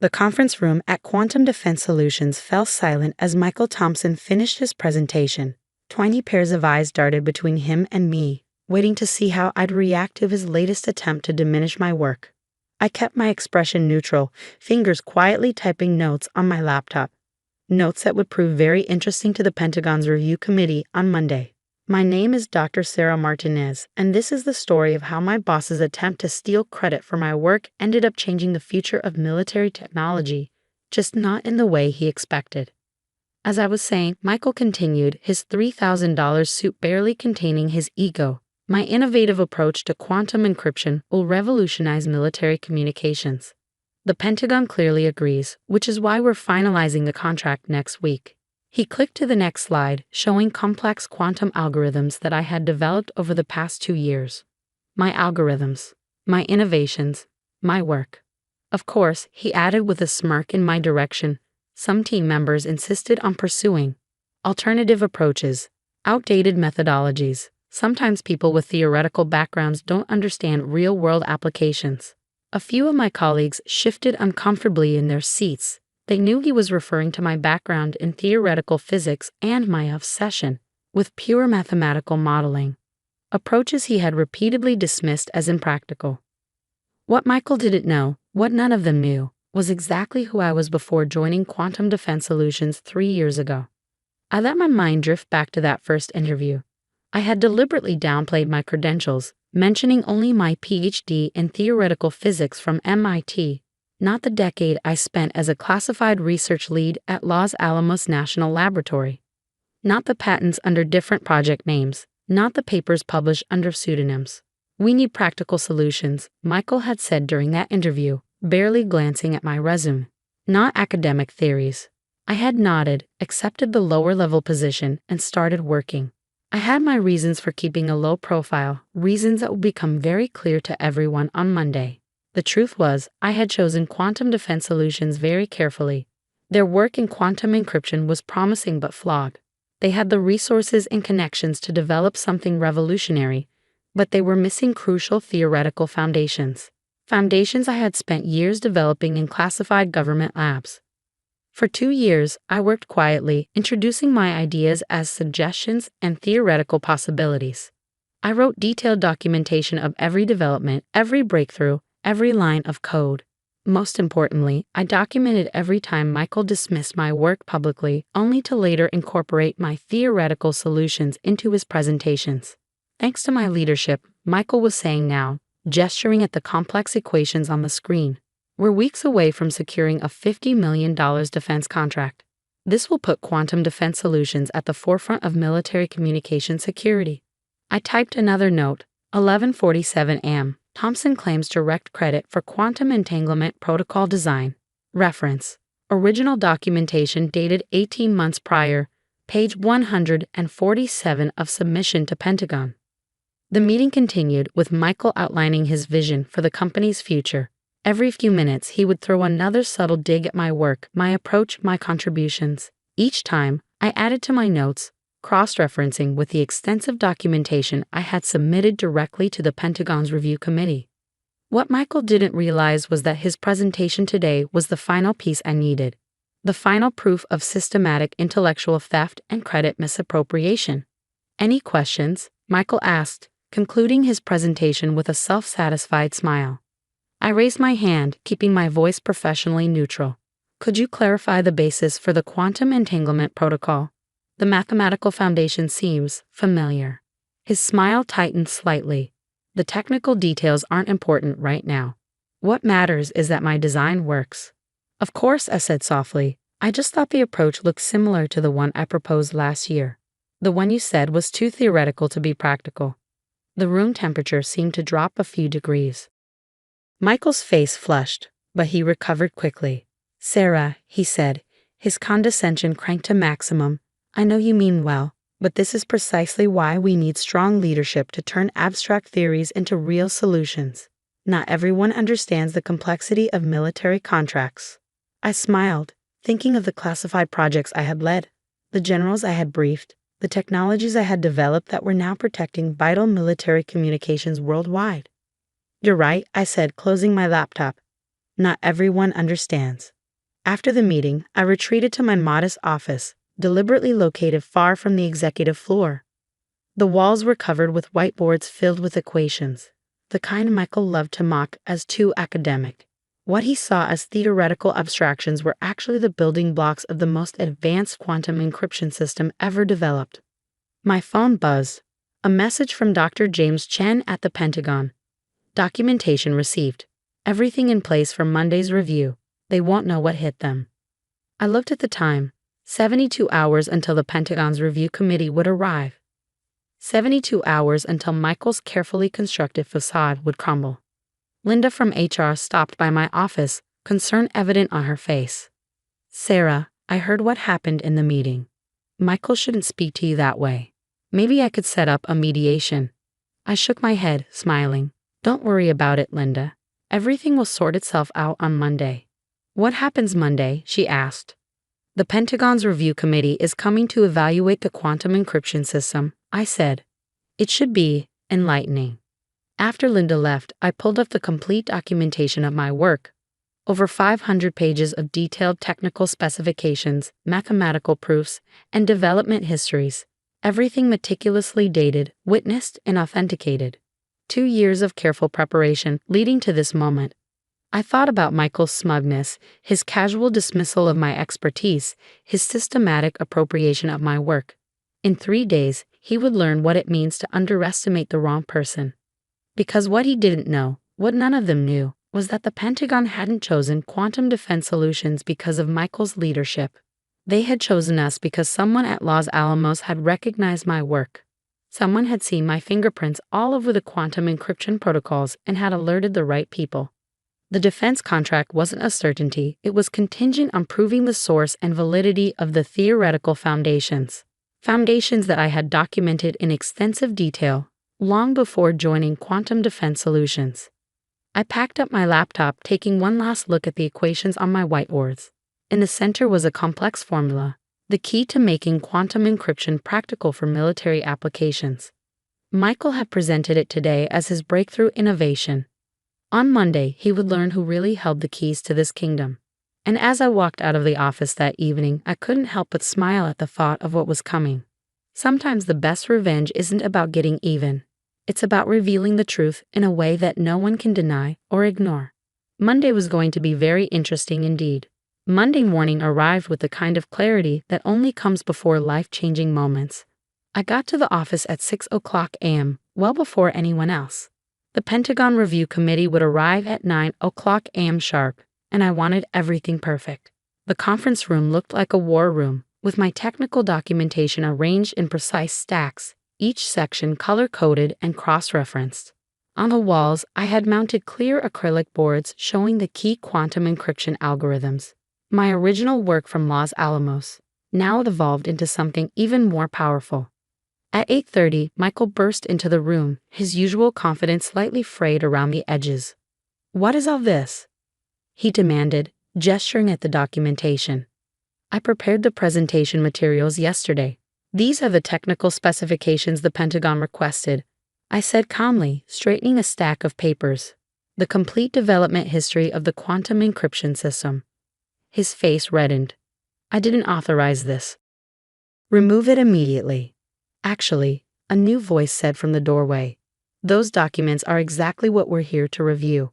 The conference room at Quantum Defense Solutions fell silent as Michael Thompson finished his presentation. 20 pairs of eyes darted between him and me, waiting to see how I'd react to his latest attempt to diminish my work. I kept my expression neutral, fingers quietly typing notes on my laptop. Notes that would prove very interesting to the Pentagon's review committee on Monday. My name is Dr. Sarah Martinez, and this is the story of how my boss's attempt to steal credit for my work ended up changing the future of military technology, just not in the way he expected. As I was saying, Michael continued, his $3,000 suit barely containing his ego. My innovative approach to quantum encryption will revolutionize military communications. The Pentagon clearly agrees, which is why we're finalizing the contract next week. He clicked to the next slide, showing complex quantum algorithms that I had developed over the past 2 years. My algorithms, my innovations, my work. Of course, he added with a smirk in my direction, some team members insisted on pursuing alternative approaches, outdated methodologies. Sometimes people with theoretical backgrounds don't understand real-world applications. A few of my colleagues shifted uncomfortably in their seats. They knew he was referring to my background in theoretical physics and my obsession with pure mathematical modeling, approaches he had repeatedly dismissed as impractical. What Michael didn't know, what none of them knew, was exactly who I was before joining Quantum Defense Solutions 3 years ago. I let my mind drift back to that first interview. I had deliberately downplayed my credentials, mentioning only my PhD in theoretical physics from MIT, not the decade I spent as a classified research lead at Los Alamos National Laboratory. Not the patents under different project names, not the papers published under pseudonyms. We need practical solutions, Michael had said during that interview, barely glancing at my resume. Not academic theories. I had nodded, accepted the lower-level position, and started working. I had my reasons for keeping a low profile, reasons that would become very clear to everyone on Monday. The truth was, I had chosen Quantum Defense Solutions very carefully. Their work in quantum encryption was promising but flawed. They had the resources and connections to develop something revolutionary, but they were missing crucial theoretical foundations. Foundations I had spent years developing in classified government labs. For 2 years, I worked quietly, introducing my ideas as suggestions and theoretical possibilities. I wrote detailed documentation of every development, every breakthrough, every line of code. Most importantly, I documented every time Michael dismissed my work publicly, only to later incorporate my theoretical solutions into his presentations. Thanks to my leadership, Michael was saying now, gesturing at the complex equations on the screen, we're weeks away from securing a $50 million defense contract. This will put Quantum Defense Solutions at the forefront of military communication security. I typed another note, 11:47 a.m. Thompson claims direct credit for quantum entanglement protocol design. Reference: original documentation dated 18 months prior, page 147 of submission to Pentagon. The meeting continued with Michael outlining his vision for the company's future. Every few minutes, he would throw another subtle dig at my work, my approach, my contributions. Each time, I added to my notes, cross-referencing with the extensive documentation I had submitted directly to the Pentagon's review committee. What Michael didn't realize was that his presentation today was the final piece I needed, the final proof of systematic intellectual theft and credit misappropriation. "Any questions?" Michael asked, concluding his presentation with a self-satisfied smile. I raised my hand, keeping my voice professionally neutral. "Could you clarify the basis for the quantum entanglement protocol? The mathematical foundation seems familiar." His smile tightened slightly. "The technical details aren't important right now. What matters is that my design works." "Of course," I said softly. "I just thought the approach looked similar to the one I proposed last year. The one you said was too theoretical to be practical." The room temperature seemed to drop a few degrees. Michael's face flushed, but he recovered quickly. "Sarah," he said, his condescension cranked to maximum, "I know you mean well, but this is precisely why we need strong leadership to turn abstract theories into real solutions. Not everyone understands the complexity of military contracts." I smiled, thinking of the classified projects I had led, the generals I had briefed, the technologies I had developed that were now protecting vital military communications worldwide. "You're right," I said, closing my laptop. Not everyone understands. After the meeting, I retreated to my modest office, deliberately located far from the executive floor. The walls were covered with whiteboards filled with equations, the kind Michael loved to mock as too academic. What he saw as theoretical abstractions were actually the building blocks of the most advanced quantum encryption system ever developed. My phone buzzed. A message from Dr. James Chen at the Pentagon. Documentation received. Everything in place for Monday's review. They won't know what hit them. I looked at the time. 72 hours until the Pentagon's review committee would arrive. 72 hours until Michael's carefully constructed facade would crumble. Linda from HR stopped by my office, concern evident on her face. "Sarah, I heard what happened in the meeting. Michael shouldn't speak to you that way. Maybe I could set up a mediation." I shook my head, smiling. "Don't worry about it, Linda. Everything will sort itself out on Monday." "What happens Monday?" she asked. "The Pentagon's review committee is coming to evaluate the quantum encryption system," I said. "It should be enlightening." After Linda left, I pulled up the complete documentation of my work. Over 500 pages of detailed technical specifications, mathematical proofs, and development histories. Everything meticulously dated, witnessed, and authenticated. 2 years of careful preparation leading to this moment. I thought about Michael's smugness, his casual dismissal of my expertise, his systematic appropriation of my work. In 3 days, he would learn what it means to underestimate the wrong person. Because what he didn't know, what none of them knew, was that the Pentagon hadn't chosen Quantum Defense Solutions because of Michael's leadership. They had chosen us because someone at Los Alamos had recognized my work. Someone had seen my fingerprints all over the quantum encryption protocols and had alerted the right people. The defense contract wasn't a certainty, it was contingent on proving the source and validity of the theoretical foundations. Foundations that I had documented in extensive detail long before joining Quantum Defense Solutions. I packed up my laptop, taking one last look at the equations on my whiteboards. In the center was a complex formula, the key to making quantum encryption practical for military applications. Michael had presented it today as his breakthrough innovation. On Monday, he would learn who really held the keys to this kingdom. And as I walked out of the office that evening, I couldn't help but smile at the thought of what was coming. Sometimes the best revenge isn't about getting even. It's about revealing the truth in a way that no one can deny or ignore. Monday was going to be very interesting indeed. Monday morning arrived with the kind of clarity that only comes before life-changing moments. I got to the office at 6:00 a.m., well before anyone else. The Pentagon Review Committee would arrive at 9:00 a.m. sharp, and I wanted everything perfect. The conference room looked like a war room, with my technical documentation arranged in precise stacks, each section color-coded and cross-referenced. On the walls, I had mounted clear acrylic boards showing the key quantum encryption algorithms. My original work from Los Alamos, now evolved into something even more powerful. At 8:30, Michael burst into the room, his usual confidence slightly frayed around the edges. "What is all this?" he demanded, gesturing at the documentation. "I prepared the presentation materials yesterday. These are the technical specifications the Pentagon requested," I said calmly, straightening a stack of papers. "The complete development history of the quantum encryption system." His face reddened. "I didn't authorize this." "Remove it immediately." Actually, a new voice said from the doorway. "Those documents are exactly what we're here to review."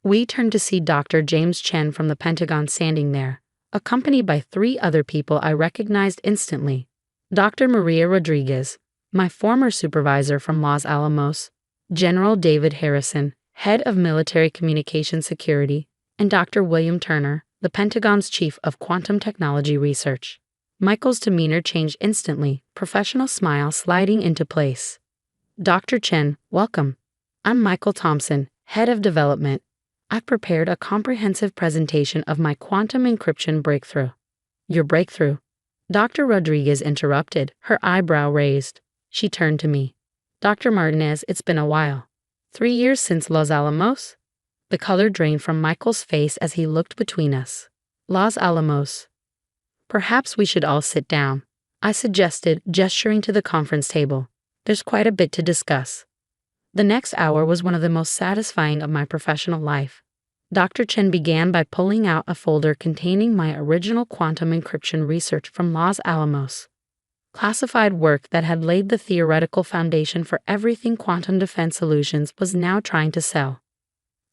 We turned to see Dr. James Chen from the Pentagon standing there, accompanied by 3 other people I recognized instantly. Dr. Maria Rodriguez, my former supervisor from Los Alamos, General David Harrison, head of military communication security, and Dr. William Turner, the Pentagon's chief of quantum technology research. Michael's demeanor changed instantly, professional smile sliding into place. "Dr. Chen, welcome. I'm Michael Thompson, head of development. I've prepared a comprehensive presentation of my quantum encryption breakthrough." "Your breakthrough?" Dr. Rodriguez interrupted, her eyebrow raised. She turned to me. "Dr. Martinez, it's been a while. 3 years since Los Alamos?" The color drained from Michael's face as he looked between us. "Los Alamos. Perhaps we should all sit down," I suggested, gesturing to the conference table. "There's quite a bit to discuss." The next hour was one of the most satisfying of my professional life. Dr. Chen began by pulling out a folder containing my original quantum encryption research from Los Alamos. Classified work that had laid the theoretical foundation for everything Quantum Defense Solutions was now trying to sell.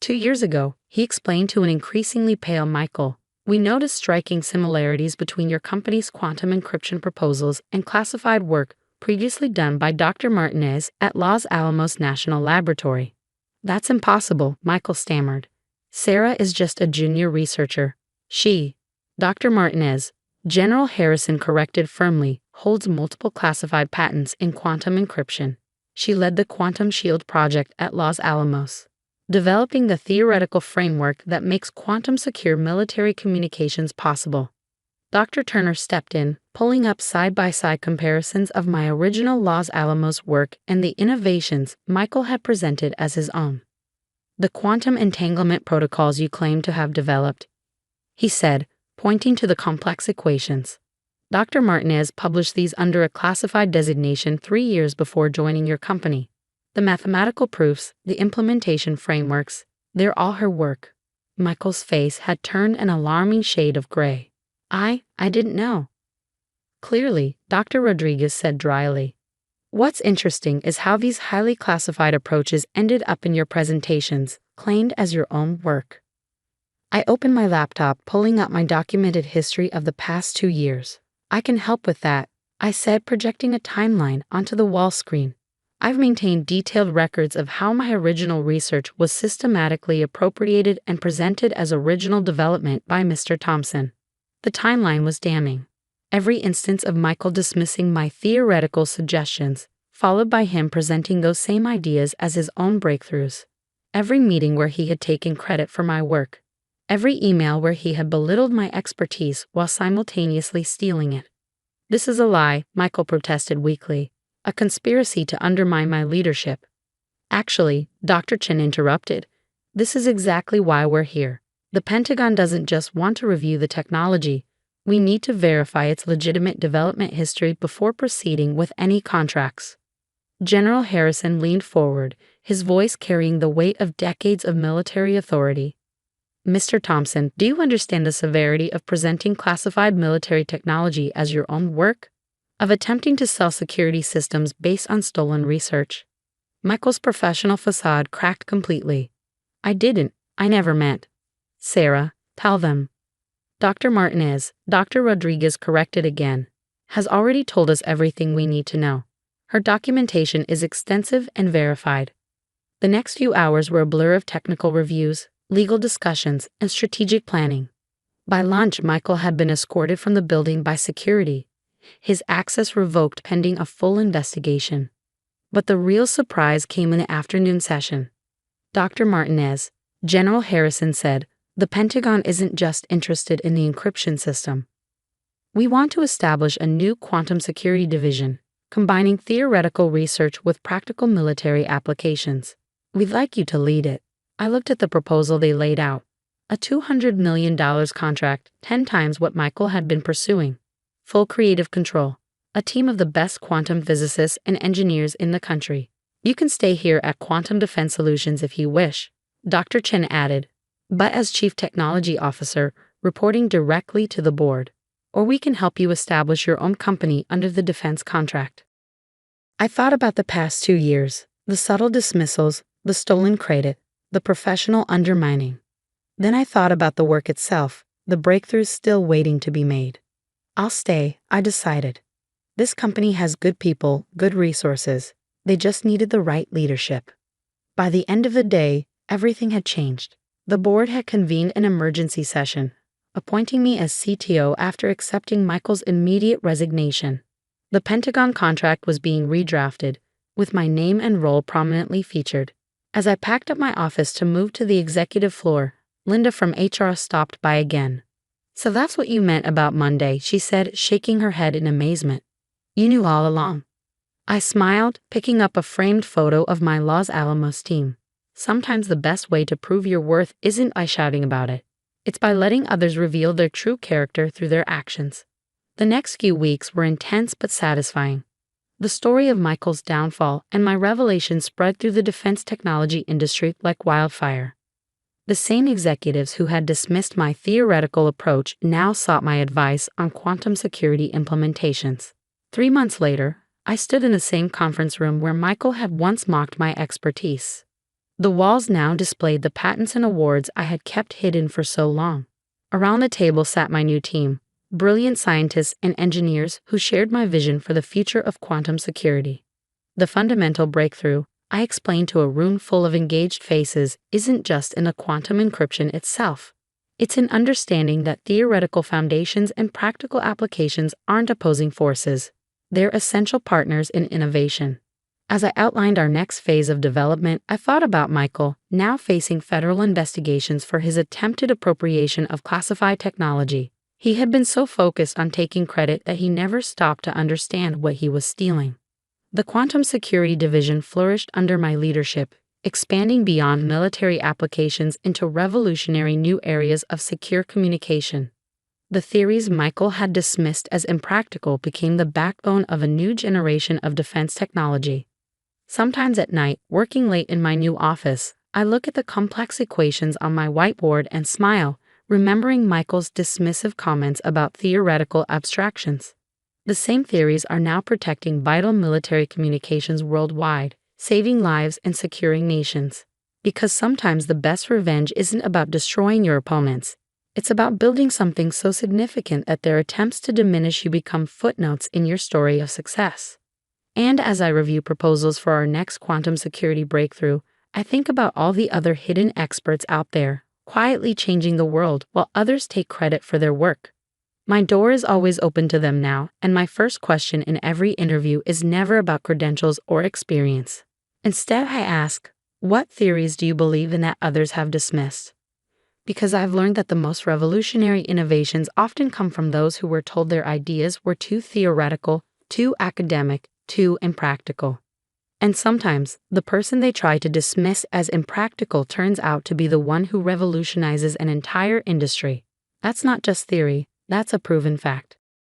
2 years ago, he explained to an increasingly pale Michael, we noticed striking similarities between your company's quantum encryption proposals and classified work previously done by Dr. Martinez at Los Alamos National Laboratory. That's impossible, Michael stammered. Sarah is just a junior researcher. She, Dr. Martinez, General Harrison corrected firmly, holds multiple classified patents in quantum encryption. She led the Quantum Shield project at Los Alamos, developing the theoretical framework that makes quantum-secure military communications possible. Dr. Turner stepped in, pulling up side-by-side comparisons of my original Los Alamos work and the innovations Michael had presented as his own. The quantum entanglement protocols you claim to have developed, he said, pointing to the complex equations. Dr. Martinez published these under a classified designation 3 years before joining your company. The mathematical proofs, the implementation frameworks, they're all her work. Michael's face had turned an alarming shade of gray. I didn't know. Clearly, Dr. Rodriguez said dryly. What's interesting is how these highly classified approaches ended up in your presentations, claimed as your own work. I opened my laptop, pulling up my documented history of the past 2 years. I can help with that, I said, projecting a timeline onto the wall screen. I've maintained detailed records of how my original research was systematically appropriated and presented as original development by Mr. Thompson. The timeline was damning. Every instance of Michael dismissing my theoretical suggestions, followed by him presenting those same ideas as his own breakthroughs. Every meeting where he had taken credit for my work. Every email where he had belittled my expertise while simultaneously stealing it. This is a lie, Michael protested weakly. A conspiracy to undermine my leadership. Actually, Dr. Chen interrupted. This is exactly why we're here. The Pentagon doesn't just want to review the technology. We need to verify its legitimate development history before proceeding with any contracts. General Harrison leaned forward, his voice carrying the weight of decades of military authority. Mr. Thompson, do you understand the severity of presenting classified military technology as your own work? Of attempting to sell security systems based on stolen research? Michael's professional facade cracked completely. I never meant. Sarah, tell them. Dr. Martinez, Dr. Rodriguez corrected again, has already told us everything we need to know. Her documentation is extensive and verified. The next few hours were a blur of technical reviews, legal discussions, and strategic planning. By lunch, Michael had been escorted from the building by security, his access revoked pending a full investigation. But the real surprise came in the afternoon session. Dr. Martinez, General Harrison said, the Pentagon isn't just interested in the encryption system. We want to establish a new quantum security division, combining theoretical research with practical military applications. We'd like you to lead it. I looked at the proposal they laid out. A $200 million contract, 10 times what Michael had been pursuing. Full creative control. A team of the best quantum physicists and engineers in the country. You can stay here at Quantum Defense Solutions if you wish, Dr. Chen added, but as Chief Technology Officer, reporting directly to the board. Or we can help you establish your own company under the defense contract. I thought about the past 2 years, the subtle dismissals, the stolen credit, the professional undermining. Then I thought about the work itself, the breakthroughs still waiting to be made. I'll stay, I decided. This company has good people, good resources. They just needed the right leadership. By the end of the day, everything had changed. The board had convened an emergency session, appointing me as CTO after accepting Michael's immediate resignation. The Pentagon contract was being redrafted, with my name and role prominently featured. As I packed up my office to move to the executive floor, Linda from HR stopped by again. So that's what you meant about Monday, she said, shaking her head in amazement. You knew all along. I smiled, picking up a framed photo of my Los Alamos team. Sometimes the best way to prove your worth isn't by shouting about it. It's by letting others reveal their true character through their actions. The next few weeks were intense but satisfying. The story of Michael's downfall and my revelation spread through the defense technology industry like wildfire. The same executives who had dismissed my theoretical approach now sought my advice on quantum security implementations. 3 months later, I stood in the same conference room where Michael had once mocked my expertise. The walls now displayed the patents and awards I had kept hidden for so long. Around the table sat my new team, brilliant scientists and engineers who shared my vision for the future of quantum security. The fundamental breakthrough, I explained to a room full of engaged faces, isn't just in the quantum encryption itself. It's in understanding that theoretical foundations and practical applications aren't opposing forces. They're essential partners in innovation. As I outlined our next phase of development, I thought about Michael, now facing federal investigations for his attempted appropriation of classified technology. He had been so focused on taking credit that he never stopped to understand what he was stealing. The Quantum Security Division flourished under my leadership, expanding beyond military applications into revolutionary new areas of secure communication. The theories Michael had dismissed as impractical became the backbone of a new generation of defense technology. Sometimes at night, working late in my new office, I look at the complex equations on my whiteboard and smile, remembering Michael's dismissive comments about theoretical abstractions. The same theories are now protecting vital military communications worldwide, saving lives and securing nations. Because sometimes the best revenge isn't about destroying your opponents. It's about building something so significant that their attempts to diminish you become footnotes in your story of success. And as I review proposals for our next quantum security breakthrough, I think about all the other hidden experts out there, quietly changing the world while others take credit for their work. My door is always open to them now, and my first question in every interview is never about credentials or experience. Instead, I ask, what theories do you believe in that others have dismissed? Because I've learned that the most revolutionary innovations often come from those who were told their ideas were too theoretical, too academic, too impractical. And sometimes, the person they try to dismiss as impractical turns out to be the one who revolutionizes an entire industry. That's not just theory, that's a proven fact.